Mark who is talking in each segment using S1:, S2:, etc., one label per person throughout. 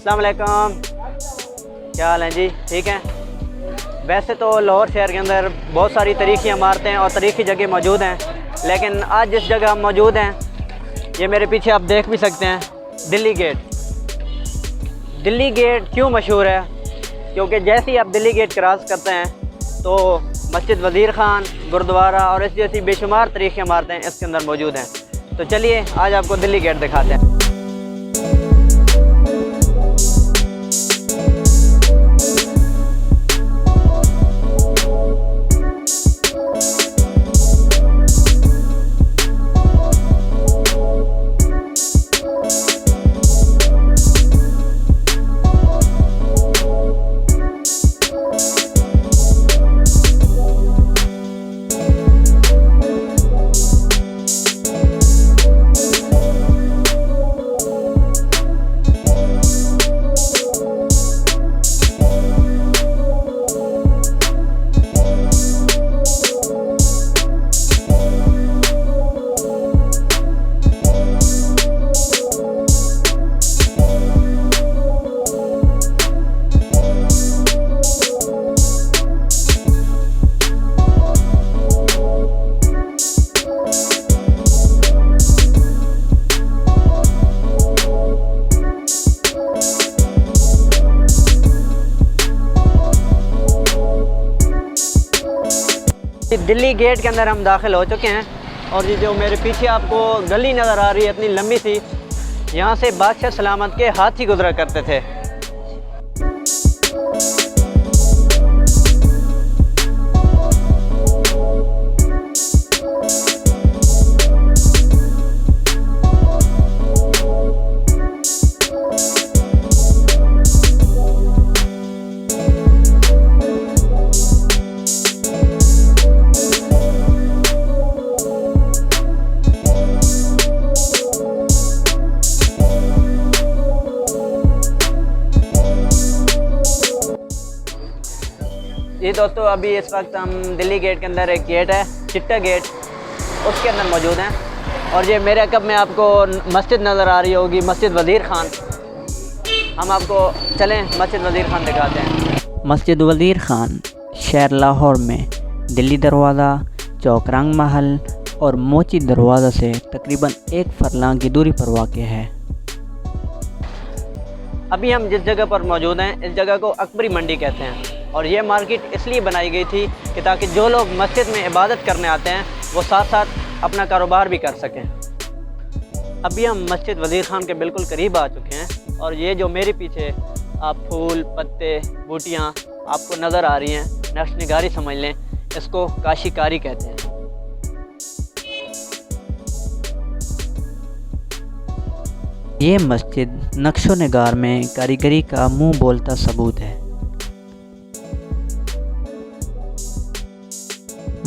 S1: अस्सलाम वालेकुम, क्या हाल हैं जी? ठीक हैं। वैसे तो लाहौर शहर के अंदर बहुत सारी तारीख़ी इमारतें और तारीख़ी जगह मौजूद हैं, लेकिन आज जिस जगह हम मौजूद हैं, ये मेरे पीछे आप देख भी सकते हैं, दिल्ली गेट। दिल्ली गेट क्यों मशहूर है? क्योंकि जैसे ही आप दिल्ली गेट क्रॉस करते हैं तो मस्जिद वज़ीर ख़ान, गुरुद्वारा और इस जैसी बेशुमार तारीख़ी इमारतें इसके अंदर मौजूद हैं। तो चलिए आज आपको दिल्ली गेट दिखाते हैं। दिल्ली गेट के अंदर हम दाखिल हो चुके हैं और ये जो मेरे पीछे आपको गली नज़र आ रही है इतनी लंबी सी, यहाँ से बादशाह सलामत के हाथी गुजरा करते थे। जी दोस्तों, अभी इस वक्त हम दिल्ली गेट के अंदर एक गेट है, चिट्टा गेट, उसके अंदर मौजूद हैं। और ये मेरे अकब में आपको मस्जिद नज़र आ रही होगी, मस्जिद वज़ीर ख़ान। हम आपको चलें मस्जिद वज़ीर ख़ान दिखाते हैं।
S2: मस्जिद वज़ीर ख़ान शहर लाहौर में दिल्ली दरवाज़ा, चौकरंग महल और मोची दरवाज़ा से तकरीबन 1 फरलांग की दूरी पर वाक़ है।
S1: अभी हम जिस जगह पर मौजूद हैं, इस जगह को अकबरी मंडी कहते हैं और ये मार्केट इसलिए बनाई गई थी कि ताकि जो लोग मस्जिद में इबादत करने आते हैं वो साथ साथ अपना कारोबार भी कर सकें। अभी हम मस्जिद वज़ीर ख़ान के बिल्कुल करीब आ चुके हैं और ये जो मेरे पीछे आप फूल, पत्ते, बूटियाँ आपको नज़र आ रही हैं, नक्श निगारी समझ लें, इसको काशीकारी कहते हैं।
S2: ये मस्जिद नक्शो निगार में कारीगरी का मुँह बोलता सबूत है।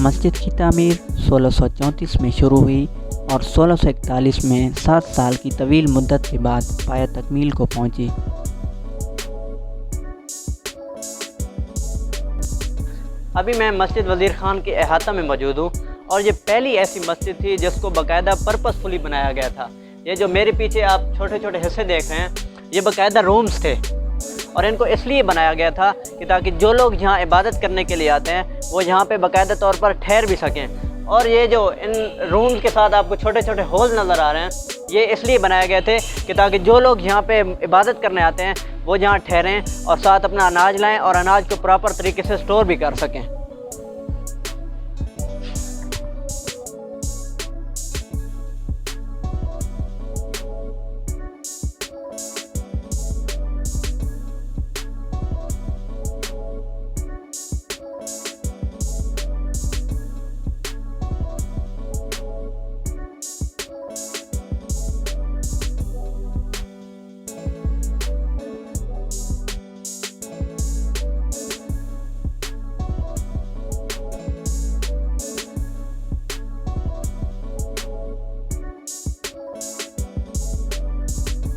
S2: मस्जिद की तामीर 1634 में शुरू हुई और 1641 में 7 साल की तवील मुद्दत के बाद पाया तकमील को पहुंची।
S1: अभी मैं मस्जिद वज़ीर ख़ान के अहाता में मौजूद हूँ और ये पहली ऐसी मस्जिद थी जिसको बाकायदा पर्पसफुली बनाया गया था। ये जो मेरे पीछे आप छोटे छोटे हिस्से देख रहे हैं, ये बाकायदा रूम्स थे और इनको इसलिए बनाया गया था कि ताकि जो लोग यहाँ इबादत करने के लिए आते हैं वो यहाँ पे बाकायदा तौर पर ठहर भी सकें। और ये जो इन रूम्स के साथ आपको छोटे छोटे होल नज़र आ रहे हैं, ये इसलिए बनाए गए थे कि ताकि जो लोग यहाँ पे इबादत करने आते हैं वो यहाँ ठहरें और साथ अपना अनाज लाएँ और अनाज को प्रॉपर तरीके से स्टोर भी कर सकें।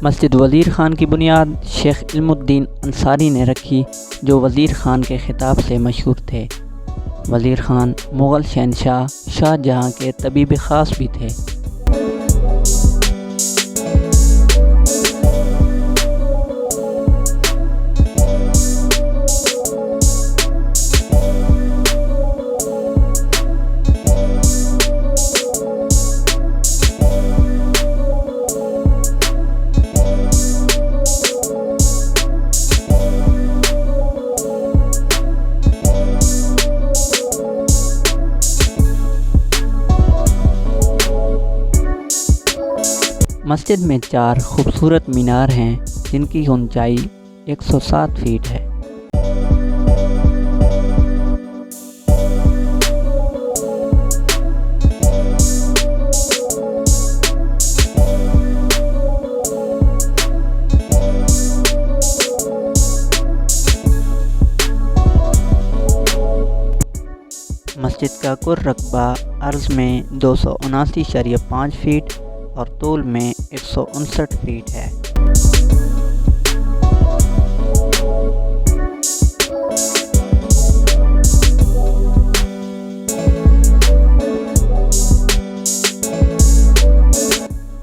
S2: मस्जिद वज़ीर ख़ान की बुनियाद शेख इल्मुद्दीन अंसारी ने रखी, जो वज़ीर ख़ान के ख़िताब से मशहूर थे। वज़ीर ख़ान मुग़ल शहनशाह शाह जहाँ के तबीब ख़ास भी थे। मस्जिद में 4 खूबसूरत मीनार हैं जिनकी ऊंचाई 107 फीट है। मस्जिद का कुल रकबा अर्ज़ में 279.5 फीट और तूल में 159 फीट है।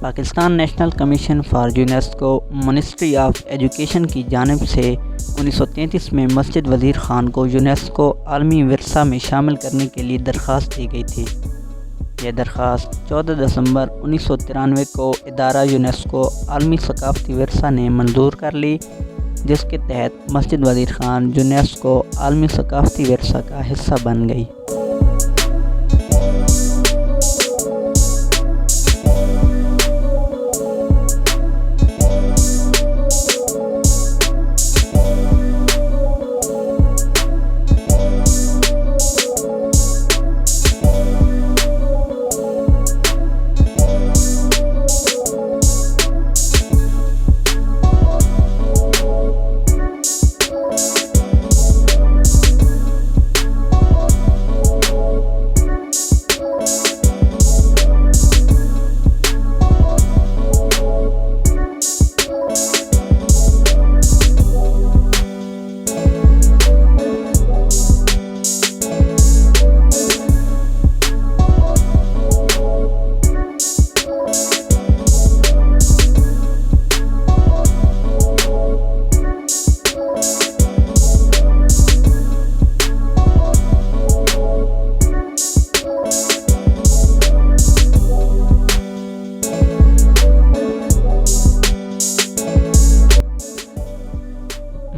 S2: Pakistan national commission for UNESCO ministry of education की जानिब से 1933 में मस्जिद वज़ीर ख़ान को यूनेस्को आलमी विरसा में शामिल करने के लिए दरख्वास्त दी गई थी। यह दरख्वास्त 14 दिसंबर 1993 को इदारा यूनेस्को आलमी सकाफ़ती विरसा ने मंजूर कर ली, जिसके तहत मस्जिद वज़ीर ख़ान यूनेस्को आलमी सकाफ़ती विरसा का हिस्सा बन गई।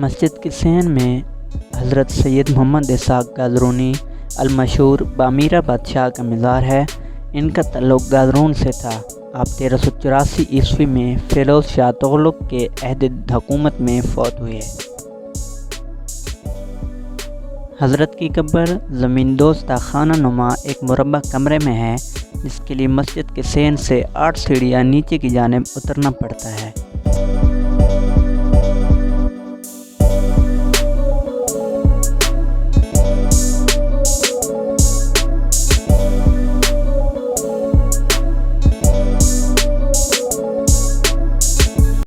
S2: मस्जिद की सहन में हज़रत सैयद मोहम्मद इसाक गाजरूनी अलमशहूर बामीरा बादशाह का मज़ार है। इनका तल्लुक़ गाजरून से था। आप 1384 ईस्वी में फ़िरोज़ शाह तुग़लक के अहद हुकूमत में फ़ौत हुए। हज़रत की कब्र ज़मीन दोस्ता खाना नुमा एक मुरब्बा कमरे में है, जिसके लिए मस्जिद के सहन से 8 सीढ़ियाँ नीचे की जानिब उतरना पड़ता है।